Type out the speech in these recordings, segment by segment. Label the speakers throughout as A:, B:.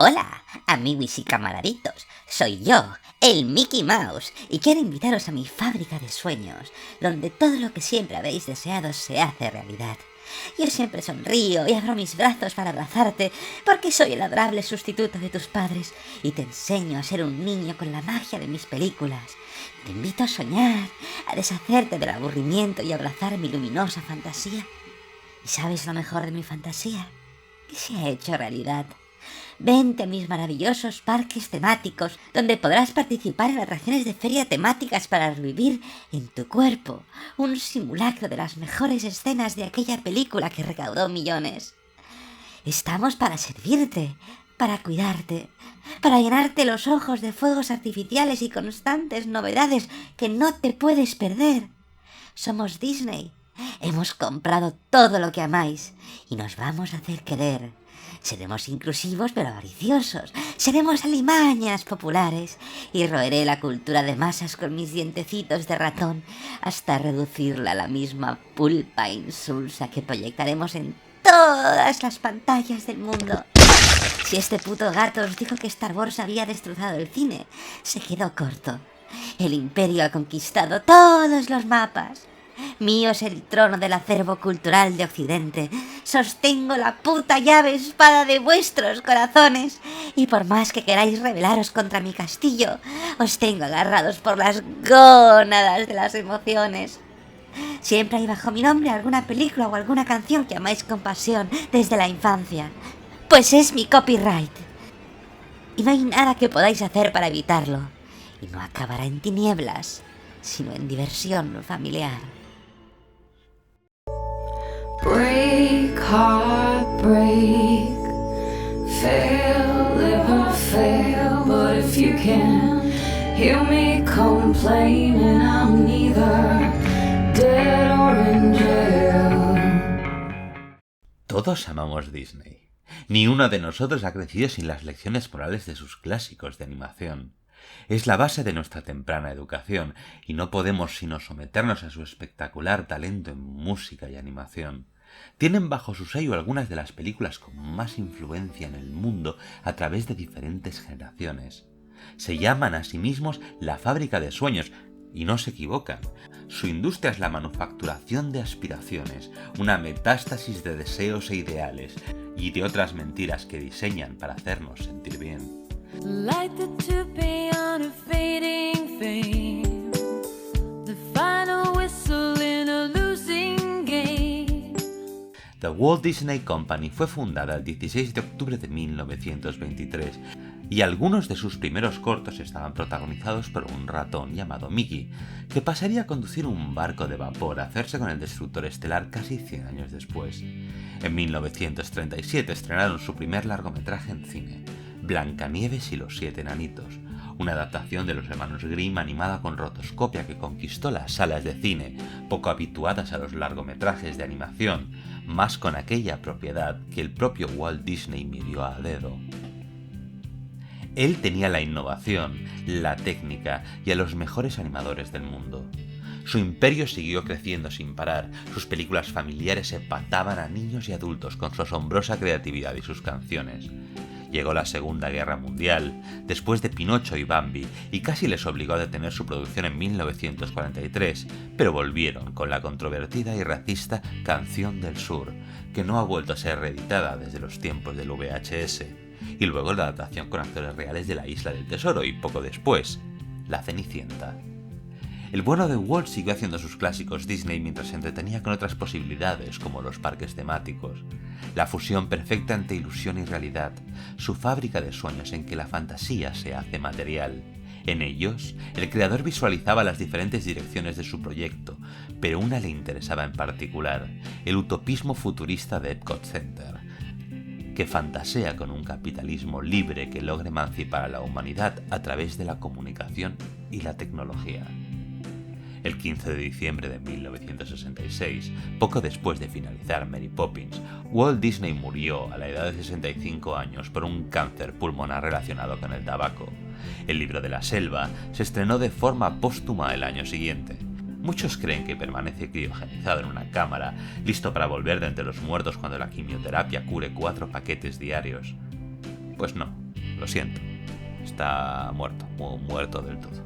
A: Hola, amiguis y camaraditos, soy yo, el Mickey Mouse, y quiero invitaros a mi fábrica de sueños, donde todo lo que siempre habéis deseado se hace realidad. Yo siempre sonrío y abro mis brazos para abrazarte, porque soy el adorable sustituto de tus padres, y te enseño a ser un niño con la magia de mis películas. Te invito a soñar, a deshacerte del aburrimiento y a abrazar mi luminosa fantasía. ¿Y sabes lo mejor de mi fantasía? Que se ha hecho realidad. Vente a mis maravillosos parques temáticos, donde podrás participar en atracciones de feria temáticas para revivir en tu cuerpo un simulacro de las mejores escenas de aquella película que recaudó millones. Estamos para servirte, para cuidarte, para llenarte los ojos de fuegos artificiales y constantes novedades que no te puedes perder. Somos Disney. Hemos comprado todo lo que amáis y nos vamos a hacer querer. Seremos inclusivos pero avariciosos. Seremos alimañas populares y roeré la cultura de masas con mis dientecitos de ratón hasta reducirla a la misma pulpa insulsa que proyectaremos en todas las pantallas del mundo. Si este puto gato os dijo que Star Wars había destrozado el cine, se quedó corto. El Imperio ha conquistado todos los mapas. Mío es el trono del acervo cultural de Occidente. Sostengo la puta llave espada de vuestros corazones. Y por más que queráis rebelaros contra mi castillo, os tengo agarrados por las gónadas de las emociones. Siempre hay bajo mi nombre alguna película o alguna canción que amáis con pasión desde la infancia. Pues es mi copyright. Y no hay nada que podáis hacer para evitarlo. Y no acabará en tinieblas, sino en diversión familiar.
B: Break, heartbreak, fail, live or fail. But if you can hear me complaining, I'm neither dead or in jail.
C: Todos amamos Disney. Ni uno de nosotros ha crecido sin las lecciones morales de sus clásicos de animación. Es la base de nuestra temprana educación y no podemos sino someternos a su espectacular talento en música y animación. Tienen bajo su sello algunas de las películas con más influencia en el mundo a través de diferentes generaciones. Se llaman a sí mismos la fábrica de sueños y no se equivocan. Su industria es la manufacturación de aspiraciones, una metástasis de deseos e ideales y de otras mentiras que diseñan para hacernos sentir bien.
B: Light the tube on a fading fame, the final whistle in a losing game.
C: The Walt Disney Company fue fundada el 16 de octubre de 1923 y algunos de sus primeros cortos estaban protagonizados por un ratón llamado Mickey, que pasaría a conducir un barco de vapor a hacerse con el destructor estelar casi 100 años después. En 1937 estrenaron su primer largometraje en cine, Blancanieves y los 7 enanitos, una adaptación de los hermanos Grimm animada con rotoscopia que conquistó las salas de cine, poco habituadas a los largometrajes de animación, más con aquella propiedad que el propio Walt Disney midió a dedo. Él tenía la innovación, la técnica y a los mejores animadores del mundo. Su imperio siguió creciendo sin parar, sus películas familiares empataban a niños y adultos con su asombrosa creatividad y sus canciones. Llegó la Segunda Guerra Mundial, después de Pinocho y Bambi, y casi les obligó a detener su producción en 1943, pero volvieron con la controvertida y racista Canción del Sur, que no ha vuelto a ser reeditada desde los tiempos del VHS, y luego la adaptación con actores reales de La Isla del Tesoro y poco después, La Cenicienta. El bueno de Walt siguió haciendo sus clásicos Disney mientras se entretenía con otras posibilidades como los parques temáticos, la fusión perfecta entre ilusión y realidad, su fábrica de sueños en que la fantasía se hace material. En ellos, el creador visualizaba las diferentes direcciones de su proyecto, pero una le interesaba en particular, el utopismo futurista de Epcot Center, que fantasea con un capitalismo libre que logre emancipar a la humanidad a través de la comunicación y la tecnología. El 15 de diciembre de 1966, poco después de finalizar Mary Poppins, Walt Disney murió a la edad de 65 años por un cáncer pulmonar relacionado con el tabaco. El libro de la selva se estrenó de forma póstuma el año siguiente. Muchos creen que permanece criogenizado en una cámara, listo para volver de entre los muertos cuando la quimioterapia cure 4 paquetes diarios. Pues no. Lo siento. Está muerto, muerto del todo.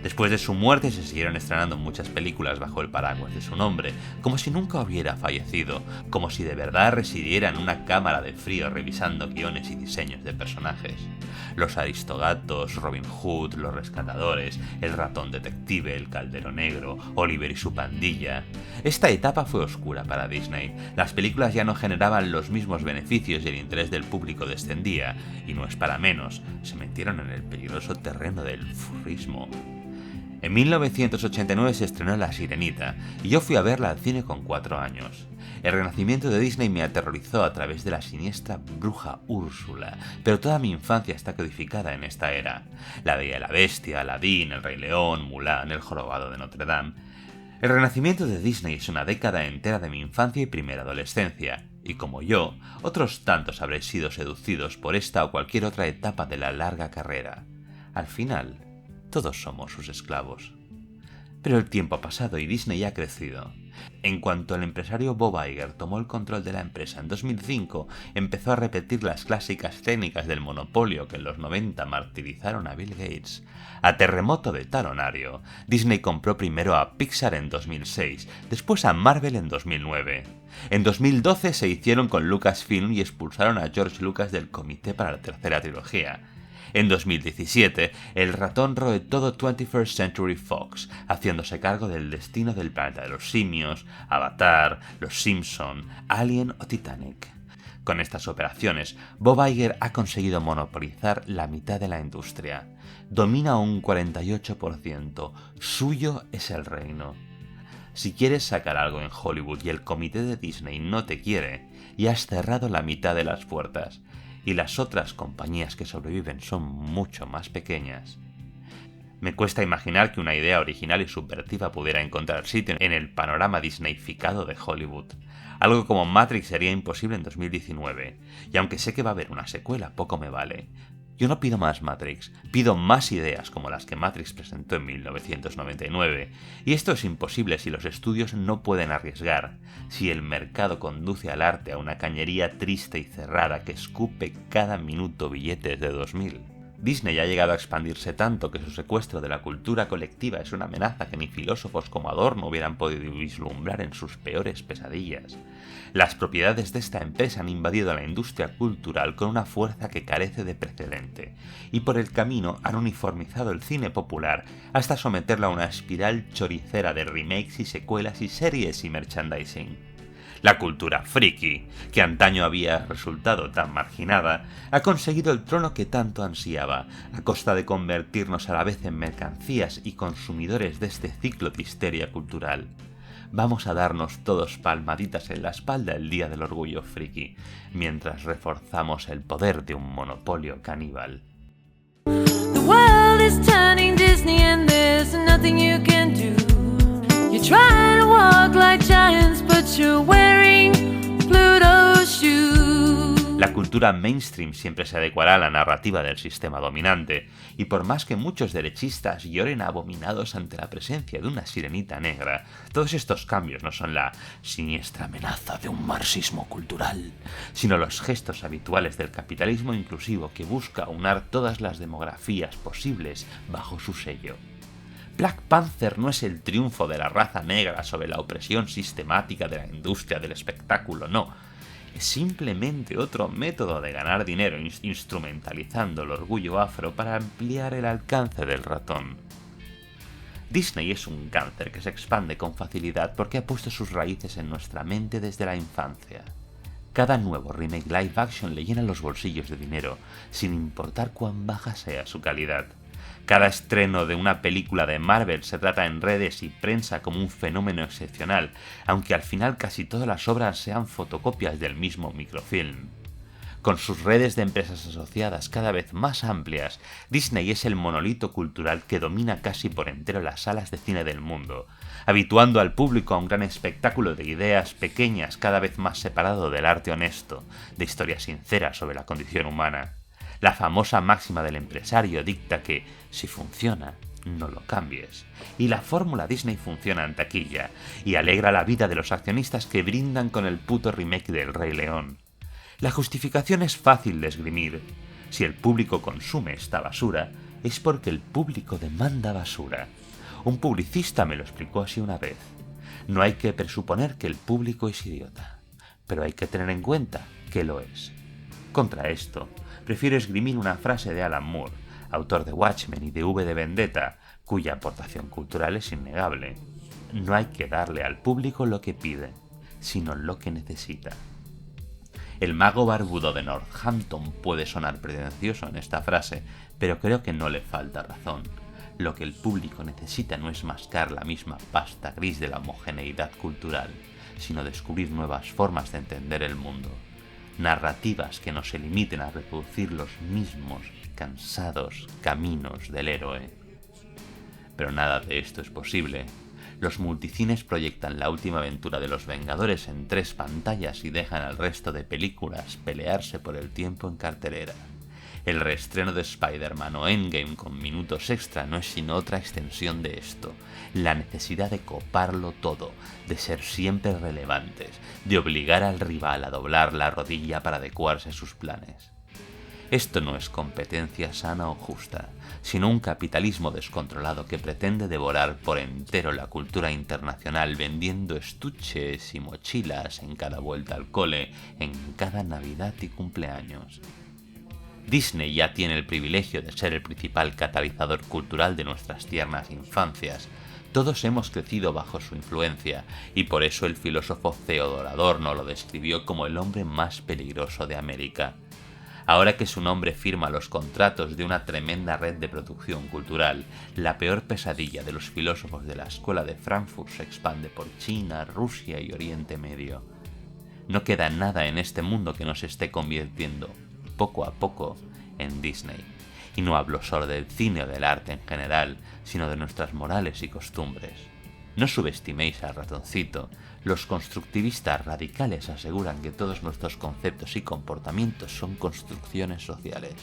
C: Después de su muerte se siguieron estrenando muchas películas bajo el paraguas de su nombre, como si nunca hubiera fallecido, como si de verdad residiera en una cámara de frío revisando guiones y diseños de personajes. Los Aristogatos, Robin Hood, Los Rescatadores, El Ratón Detective, El Caldero Negro, Oliver y su pandilla. Esta etapa fue oscura para Disney. Las películas ya no generaban los mismos beneficios y el interés del público descendía, y no es para menos, se metieron en el peligroso terreno del furrismo. En 1989 se estrenó La Sirenita, y yo fui a verla al cine con 4 años. El renacimiento de Disney me aterrorizó a través de la siniestra bruja Úrsula, pero toda mi infancia está codificada en esta era. La Bella y la Bestia, Aladín, El Rey León, Mulan, El Jorobado de Notre Dame. El renacimiento de Disney es una década entera de mi infancia y primera adolescencia, y como yo, otros tantos habréis sido seducidos por esta o cualquier otra etapa de la larga carrera. Al final, todos somos sus esclavos. Pero el tiempo ha pasado y Disney ha crecido. En cuanto el empresario Bob Iger tomó el control de la empresa en 2005, empezó a repetir las clásicas técnicas del monopolio que en los 90 martirizaron a Bill Gates. A terremoto de talonario, Disney compró primero a Pixar en 2006, después a Marvel en 2009. En 2012 se hicieron con Lucasfilm y expulsaron a George Lucas del comité para la tercera trilogía. En 2017, el ratón roe todo 21st Century Fox, haciéndose cargo del destino del planeta de los simios, Avatar, Los Simpson, Alien o Titanic. Con estas operaciones, Bob Iger ha conseguido monopolizar la mitad de la industria. Domina un 48%. Suyo es el reino. Si quieres sacar algo en Hollywood y el comité de Disney no te quiere, y has cerrado la mitad de las puertas, y las otras compañías que sobreviven son mucho más pequeñas. Me cuesta imaginar que una idea original y subversiva pudiera encontrar sitio en el panorama disneyficado de Hollywood. Algo como Matrix sería imposible en 2019, y aunque sé que va a haber una secuela, poco me vale. Yo no pido más Matrix, pido más ideas como las que Matrix presentó en 1999, y esto es imposible si los estudios no pueden arriesgar, si el mercado conduce al arte a una cañería triste y cerrada que escupe cada minuto billetes de 2000. Disney ha llegado a expandirse tanto que su secuestro de la cultura colectiva es una amenaza que ni filósofos como Adorno hubieran podido vislumbrar en sus peores pesadillas. Las propiedades de esta empresa han invadido la industria cultural con una fuerza que carece de precedente, y por el camino han uniformizado el cine popular hasta someterlo a una espiral choricera de remakes y secuelas y series y merchandising. La cultura friki, que antaño había resultado tan marginada, ha conseguido el trono que tanto ansiaba, a costa de convertirnos a la vez en mercancías y consumidores de este ciclo de histeria cultural. Vamos a darnos todos palmaditas en la espalda el día del orgullo friki, mientras reforzamos el poder de un monopolio caníbal.
B: The world is turning Disney and there's nothing you can do. You try to walk like giants, but you're wearing Pluto's shoes.
C: La cultura mainstream siempre se adecuará a la narrativa del sistema dominante, y por más que muchos derechistas lloren abominados ante la presencia de una sirenita negra, todos estos cambios no son la siniestra amenaza de un marxismo cultural, sino los gestos habituales del capitalismo inclusivo que busca aunar todas las demografías posibles bajo su sello. Black Panther no es el triunfo de la raza negra sobre la opresión sistemática de la industria del espectáculo, no. Es simplemente otro método de ganar dinero instrumentalizando el orgullo afro para ampliar el alcance del ratón. Disney es un cáncer que se expande con facilidad porque ha puesto sus raíces en nuestra mente desde la infancia. Cada nuevo remake live action le llena los bolsillos de dinero, sin importar cuán baja sea su calidad. Cada estreno de una película de Marvel se trata en redes y prensa como un fenómeno excepcional, aunque al final casi todas las obras sean fotocopias del mismo microfilm. Con sus redes de empresas asociadas cada vez más amplias, Disney es el monolito cultural que domina casi por entero las salas de cine del mundo, habituando al público a un gran espectáculo de ideas pequeñas cada vez más separado del arte honesto, de historias sinceras sobre la condición humana. La famosa máxima del empresario dicta que, si funciona, no lo cambies. Y la fórmula Disney funciona en taquilla, y alegra la vida de los accionistas que brindan con el puto remake del Rey León. La justificación es fácil de esgrimir. Si el público consume esta basura, es porque el público demanda basura. Un publicista me lo explicó así una vez. No hay que presuponer que el público es idiota, pero hay que tener en cuenta que lo es. Contra esto, prefiero esgrimir una frase de Alan Moore, autor de Watchmen y de V de Vendetta, cuya aportación cultural es innegable. No hay que darle al público lo que pide, sino lo que necesita. El mago barbudo de Northampton puede sonar pretencioso en esta frase, pero creo que no le falta razón. Lo que el público necesita no es mascar la misma pasta gris de la homogeneidad cultural, sino descubrir nuevas formas de entender el mundo. Narrativas que no se limiten a reproducir los mismos cansados caminos del héroe. Pero nada de esto es posible. Los multicines proyectan la última aventura de los Vengadores en 3 pantallas y dejan al resto de películas pelearse por el tiempo en cartelera. El reestreno de Spider-Man o Endgame con minutos extra no es sino otra extensión de esto, la necesidad de coparlo todo, de ser siempre relevantes, de obligar al rival a doblar la rodilla para adecuarse a sus planes. Esto no es competencia sana o justa, sino un capitalismo descontrolado que pretende devorar por entero la cultura internacional vendiendo estuches y mochilas en cada vuelta al cole, en cada Navidad y cumpleaños. Disney ya tiene el privilegio de ser el principal catalizador cultural de nuestras tiernas infancias. Todos hemos crecido bajo su influencia, y por eso el filósofo Theodor Adorno lo describió como el hombre más peligroso de América. Ahora que su nombre firma los contratos de una tremenda red de producción cultural, la peor pesadilla de los filósofos de la Escuela de Frankfurt se expande por China, Rusia y Oriente Medio. No queda nada en este mundo que no se esté convirtiendo, poco a poco, en Disney. Y no hablo solo del cine o del arte en general, sino de nuestras morales y costumbres. No subestiméis al ratoncito. Los constructivistas radicales aseguran que todos nuestros conceptos y comportamientos son construcciones sociales.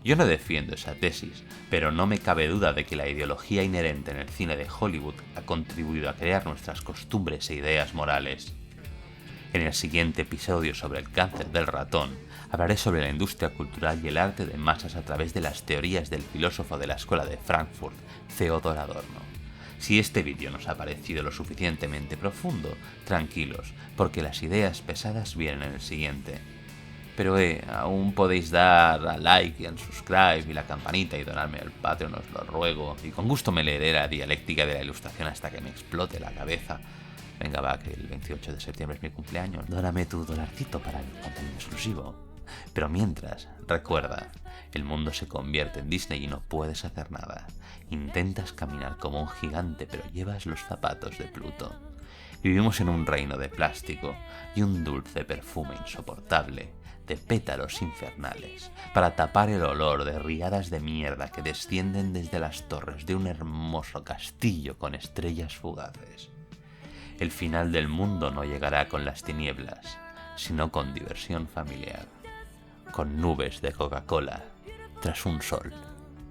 C: Yo no defiendo esa tesis, pero no me cabe duda de que la ideología inherente en el cine de Hollywood ha contribuido a crear nuestras costumbres e ideas morales. En el siguiente episodio sobre el cáncer del ratón, hablaré sobre la industria cultural y el arte de masas a través de las teorías del filósofo de la Escuela de Frankfurt, Theodor Adorno. Si este vídeo nos ha parecido lo suficientemente profundo, tranquilos, porque las ideas pesadas vienen en el siguiente. Pero aún podéis dar a like y al subscribe y la campanita y donarme al Patreon, os lo ruego, y con gusto me leeré la dialéctica de la ilustración hasta que me explote la cabeza. Venga, va, que el 28 de septiembre es mi cumpleaños. Dóname tu dolarcito para el contenido exclusivo. Pero mientras, recuerda, el mundo se convierte en Disney y no puedes hacer nada. Intentas caminar como un gigante, pero llevas los zapatos de Pluto. Vivimos en un reino de plástico y un dulce perfume insoportable de pétalos infernales para tapar el olor de riadas de mierda que descienden desde las torres de un hermoso castillo con estrellas fugaces. El final del mundo no llegará con las tinieblas, sino con diversión familiar, con nubes de Coca-Cola tras un sol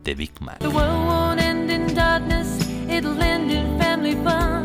C: de Big Mac.
B: The world won't end in darkness, it'll end in family fun.